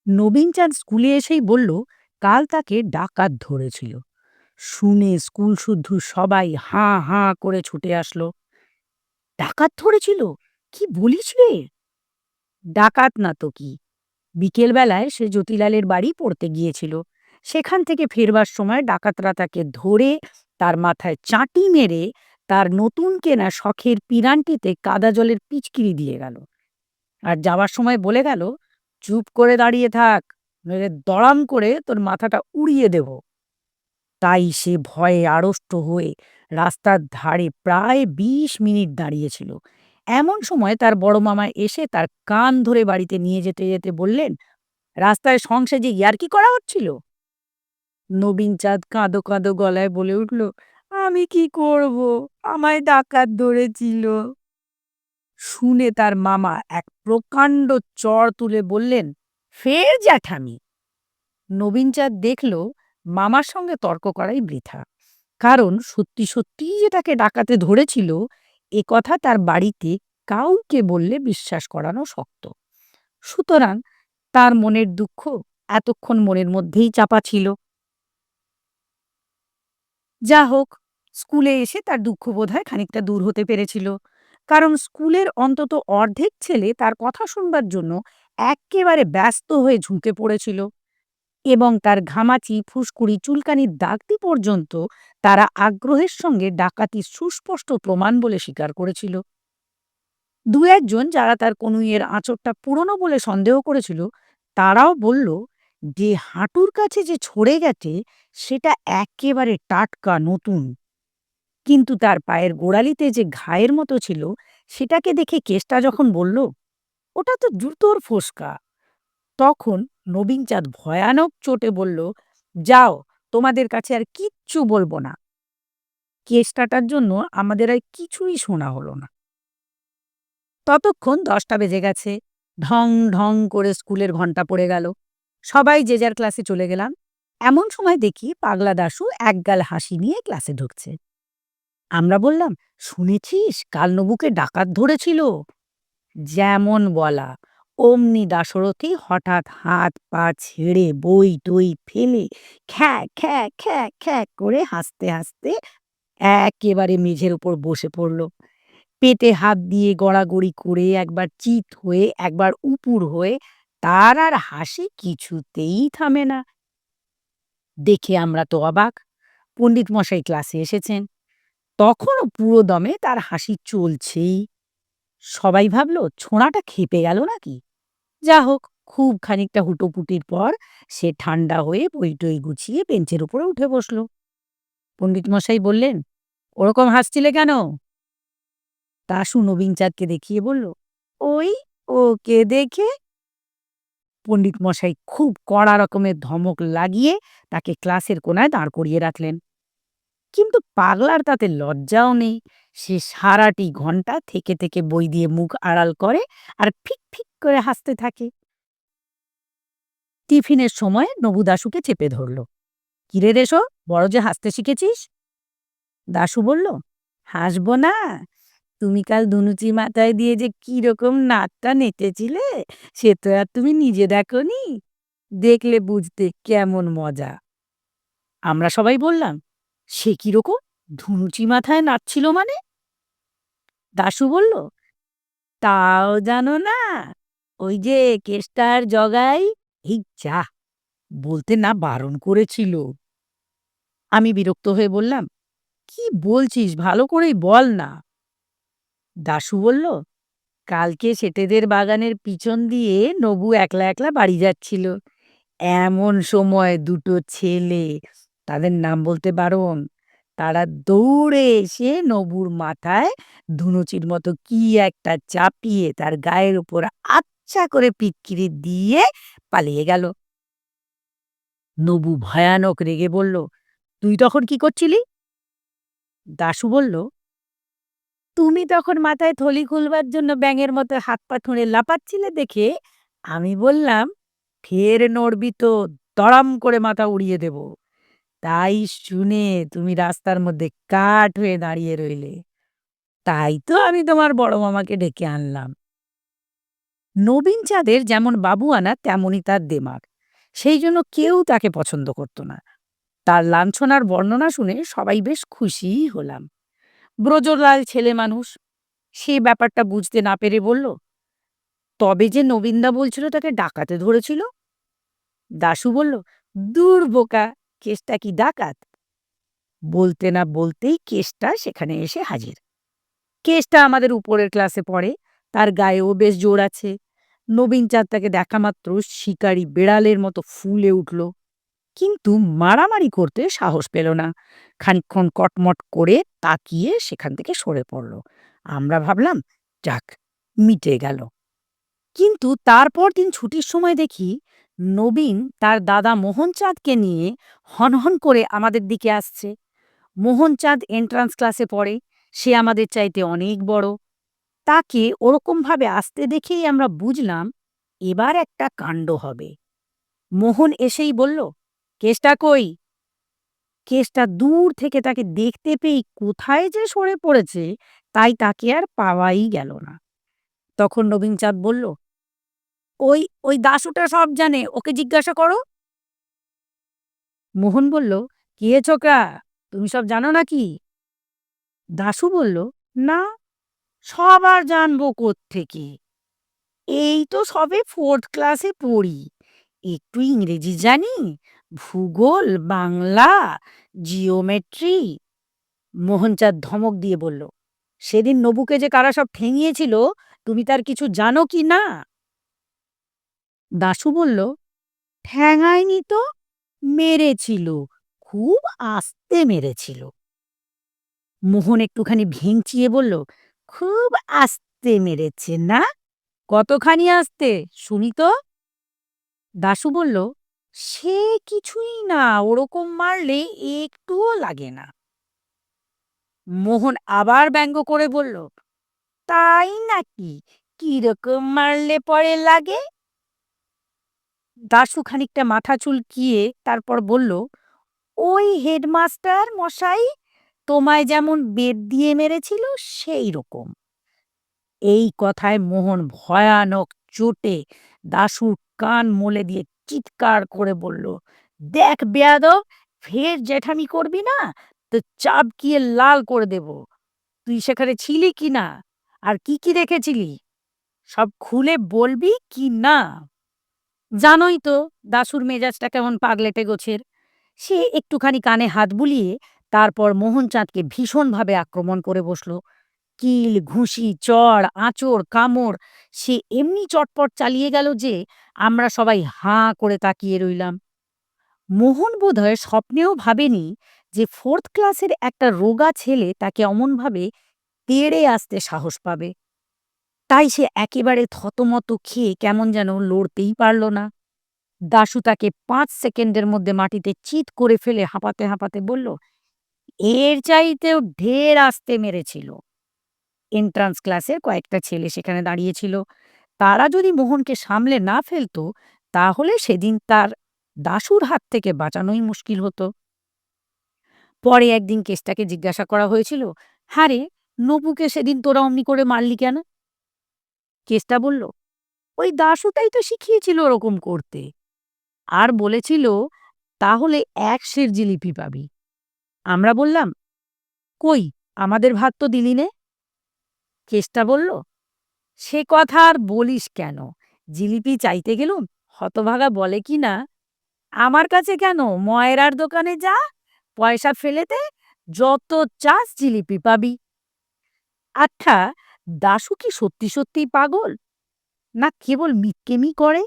নবীনচাঁদ স্কুলে এসেই বলল কাল তাকে ডাকাত ধরেছিল। শুনে স্কুল শুদ্ধ সবাই হাঁ হাঁ করে ছুটে আসলো। ডাকাত ধরেছিল? কি বলিস রে? ডাকাত না তো কি, বিকেল বেলায় সে জ্যোতিলালের বাড়ি পড়তে গিয়েছিল। সেখান থেকে ফেরবার সময় ডাকাতরা তাকে ধরে তার মাথায় চাঁটি মেরে তার নতুন কেনা শখের পিরানটিতে কাদা জলের পিচকিরি দিয়ে গেল। আর যাওয়ার সময় বলে গেল, চুপ করে দাঁড়িয়ে থাক, নইলে দড়াম করে তোর মাথাটা উড়িয়ে দেব। তাই সে ভয়ে আড়ষ্ট হয়ে রাস্তার ধারে প্রায় ২০ মিনিট দাঁড়িয়েছিল। এমন সময় তার বড় মামা এসে তার কান ধরে বাড়িতে নিয়ে যেতে যেতে বললেন, রাস্তায় সংসেজে ইয়ার্কি করা হচ্ছিল। নবীনচাঁদ কাঁদো কাঁদো গলায় বলে উঠল, আমি কি করব, আমায় ডাকাত ধরেছিল। শুনে তার মামা এক প্রকাণ্ড চড় তুলে বললেন, ফের জ্যাঠামি। নবীনচাঁদ দেখল মামার সঙ্গে তর্ক করাই বৃথা, কারণ সত্যি সত্যিই যে তাকে ডাকাতে ধরেছিল এ কথা তার বাড়িতে কাউকে বললে বিশ্বাস করানো শক্ত। সুতরাং তার মনের দুঃখ এতক্ষণ মনের মধ্যেই চাপা ছিল। যা হোক, স্কুলে এসে তার দুঃখ বোধহয় খানিকটা দূর হতে পেরেছিল, কারণ স্কুলের অন্তত অর্ধেক ছেলে তার কথা শুনবার জন্য এক্কেবারে ব্যস্ত হয়ে ঝুঁকে পড়েছিল, এবং তার ঘামাচি ফুসকুড়ি চুলকানির দাগটি পর্যন্ত তারা আগ্রহের সঙ্গে ডাকাতির সুস্পষ্ট প্রমাণ বলে স্বীকার করেছিল। দু একজন যারা তার কনুইয়ের আঁচড়টা পুরনো বলে সন্দেহ করেছিল, তারাও বলল যে হাঁটুর কাছে যে ছড়ে গেছে সেটা একেবারে টাটকা নতুন। কিন্তু তার পায়ের গোড়ালিতে যে ঘায়ের মতো ছিল সেটাকে দেখে কেষ্টা যখন বলল, ওটা তো জুতোর ফোসকা, তখন নবীনচাঁদ ভয়ানক চোটে বলল, যাও, তোমাদের কাছে আর কিচ্ছু বলবো না। কেষ্টাটার জন্য আমাদের আর কিছুই শোনা হলো না। ততক্ষণ ১০টা বেজে গেছে। ঢং ঢং করে স্কুলের ঘণ্টা পড়ে গেল। সবাই যে যার ক্লাসে চলে গেলাম। এমন সময় দেখি পাগলা দাশু একগাল হাসি নিয়ে ক্লাসে ঢুকছে। আমরা বললাম, শুনেছিস কাল নবুকে ডাকাত ধরেছিল? যেমন বলা অমনি দাশরথী হঠাৎ হাত পা ছেড়ে বই টই ফেলে খ্যা খ্যা খ্যা খ্যা করে হাসতে হাসতে একেবারে মেঝের উপর বসে পড়ল। পেটে হাত দিয়ে গড়াগড়ি করে একবার চিত হয়ে একবার উপুর হয়ে তার আর হাসি কিছুতেই থামে না। দেখে আমরা তো অবাক। পণ্ডিত মশাই ক্লাসে এসেছেন, তখনও পুরো দমে তার হাসি চলছেই। সবাই ভাবল ছোঁড়াটা ক্ষেপে গেল নাকি। যা হোক, খুব খানিকটা হুটোপুটির পর সে ঠান্ডা হয়ে বই টই গুছিয়ে বেঞ্চের উপরে উঠে বসল। পণ্ডিত মশাই বললেন, ওরকম হাসছিলে কেন? দাশু নবীনচাঁদকে দেখিয়ে বলল, ওই ওকে দেখে। পণ্ডিত মশাই খুব কড়া রকমের ধমক লাগিয়ে তাকে ক্লাসের কোনায় দাঁড় করিয়ে রাখলেন। কিন্তু পাগলার তাতে লজ্জাও নেই। সে সারাটি ঘন্টা থেকে থেকে বই দিয়ে মুখ আড়াল করে আর ফিক ফিক করে হাসতে থাকে। টিফিনের সময় নবু দাশুকে চেপে ধরল। কিরে দেশো, বড় যে হাসতে শিখেছিস? দাশু বলল, হাসবো না? তুমি কাল ধুনুচি মাথায় দিয়ে যে কিরকম নাকটা নেচেছিলে সে তো আর তুমি নিজে দেখনি, দেখলে বুঝতে কেমন মজা। আমরা সবাই বললাম, সে কিরকম, ধুনুচি মাথায় নাচছিল মানে? দাশু বলল, তাও জানো না? ওই যে কেষ্টার জগাই, এই যা, বলতে না বারণ করেছিল। আমি বিরক্ত হয়ে বললাম, কি বলছিস, ভালো করেই বল না। দাশু বলল, কালকে সেটেদের বাগানের পিছন দিয়ে নবু একলা একলা বাড়ি যাচ্ছিল। এমন সময় দুটো ছেলে, তাদের নাম বলতে বারণ, তারা দৌড়ে এসে নবুর মাথায় ধুনুচির মতো কি একটা চাপিয়ে তার গায়ের উপর আচ্ছা করে পিটকিরি দিয়ে পালিয়ে গেল। নবু ভয়ানক রেগে বলল, তুই তখন কি করছিলি? দাশু বলল, তুমি তখন মাথায় থলি খুলবার জন্য ব্যাঙের মতো হাত পা ঠুঁড়ে লাপাচ্ছিলে দেখে আমি বললাম, ফের নড়বি তো দড়াম করে মাথা উড়িয়ে দেব। তাই শুনে তুমি রাস্তার মধ্যে কাঠ হয়ে দাঁড়িয়ে রইলে। তাই তো আমি তোমার বড় মামাকে ডেকে আনলাম। নবীন চাঁদের যেমন বাবুয়ানা তেমনই তার দেমাগ। সেই জন্য কেউ তাকে পছন্দ করত না। তার লাঞ্ছনার বর্ণনা শুনে সবাই বেশ খুশিই হলাম। ব্রজলাল ছেলে মানুষ, সে ব্যাপারটা বুঝতে না পেরে বলল, তবে যে নবীনদা বলছিল তাকে ডাকাতে ধরেছিল। দাশু বলল, দূর বোকা, কেসটা কি ডাকাত? বলতে না বলতেই কেসটা সেখানে এসে হাজির। কেসটা আমাদের উপরের ক্লাসে পড়ে, তার গায়েও বেশ জোর আছে। নবীন চাঁদ তাকে দেখা মাত্র শিকারী বেড়ালের মতো ফুলে উঠল, কিন্তু মারামারি করতে সাহস পেল না। খানিকক্ষণ কটমট করে তাকিয়ে সেখান থেকে সরে পড়ল। আমরা ভাবলাম, যাক, মিটে গেল। কিন্তু তারপর দিন ছুটির সময় দেখি নবীন তার দাদা মোহনচাঁদকে নিয়ে হনহন করে আমাদের দিকে আসছে। মোহনচাঁদ এন্ট্রান্স ক্লাসে পড়ে, সে আমাদের চাইতে অনেক বড়। তাকে ওরকমভাবে আসতে দেখেই আমরা বুঝলাম এবার একটা কাণ্ড হবে। মোহন এসেই বলল, কেসটা কই? কেসটা দূর থেকে তাকে দেখতে পেয়েই কোথায় যে সরে পড়েছে, তাই তাকে আর পাওয়াই গেল না। তখন নবীনচাঁদ বলল, ওই ওই দাশুটা সব জানে, ওকে জিজ্ঞাসা করো। মোহন বলল, কি হে ছোকরা, তুমি সব জানো নাকি? দাশু বলল, না, সব আর জানবো কোত্থেকে, এই তো সবে ফোর্থ ক্লাসে পড়ি, একটু ইংরেজি জানি, ভূগোল, বাংলা, জিওমেট্রি। মোহনচাঁদ ধমক দিয়ে বলল, সেদিন নবুকে যে কারা সব ঠেঙিয়েছিল, তুমি তার কিছু জানো কি না? দাশু বলল, ঠ্যাঙায়নি তো, মেরেছিল, খুব আস্তে মেরেছিল। মোহন একটুখানি ভেঙচিয়ে বলল, খুব আস্তে মেরেছে না? কতখানি আস্তে, শুনি তো। দাশু বলল, সে কিছুই না, ওরকম মারলে একটুও লাগে না। মোহন আবার ব্যঙ্গ করে বলল, তাই নাকি? কিরকম মারলে পরে লাগে? দাশু খানিকটা মাথা চুলকিয়ে তারপর বলল, ওই হেডমাস্টার মশাই তোমায় যেমন বেত দিয়ে মেরেছিল সেই রকম। এই কথায় মোহন ভয়ানক চোটে দাশুর কান মলে দিয়ে চিৎকার করে বলল, দেখ বেয়াদব, ফের জেঠামি করবি না তো চাবকিয়ে লাল করে দেব। তুই সেখানে ছিলি কি না, আর কি কি দেখেছিলি, সব খুলে বলবি কি না? জানোই তো দাশুর মেজাজটা কেমন পাগলেটে গোছের। সে একটুখানি কানে হাত বুলিয়ে তারপর মোহনচাঁদকে ভীষণভাবে আক্রমণ করে বসল। কিল, ঘুষি, চড়, আঁচড়, কামড় সে এমনি চটপট চালিয়ে গেল যে আমরা সবাই হাঁ করে তাকিয়ে রইলাম। মোহন বোধহয় স্বপ্নেও ভাবেনি যে ফোর্থ ক্লাসের একটা রোগা ছেলে তাকে অমনভাবে তেড়ে আসতে সাহস পাবে। তাই সে একেবারে থতমত খেয়ে কেমন যেন লড়তেই পারল না। দাশু তাকে ৫ সেকেন্ডের মধ্যে মাটিতে চিৎ করে ফেলে হাঁপাতে হাঁপাতে বলল, এর চাইতেও ঢের আস্তে মেরেছিল। এন্ট্রান্স ক্লাসের কয়েকটা ছেলে সেখানে দাঁড়িয়েছিল। তারা যদি মোহনকে সামলে না ফেলতো, তাহলে সেদিন তার দাশুর হাত থেকে বাঁচানোই মুশকিল হতো। পরে একদিন কেসটাকে জিজ্ঞাসা করা হয়েছিল, হ্যাঁ রে, নবুকে সেদিন তোরা অমনি করে মারলি কেন? কেসটা বলল, ওই দাশুটাই তো শিখিয়েছিল ওরকম করতে, আর বলেছিল তাহলে ১ সের জিলিপি পাবি। আমরা বললাম, কই, আমাদের ভাত তো দিলি নে। কেসটা বলল, সে কথা আর বলিস কেন, জিলিপি চাইতে গেলুম, হতভাগা বলে কি না, আমার কাছে কেন, ময়রার দোকানে যা, পয়সা ফেলে দে, যত চাস জিলিপি পাবি। আচ্ছা, দাশু কি সত্যি সত্যিই পাগল, না কেবল মিটকেমি করে?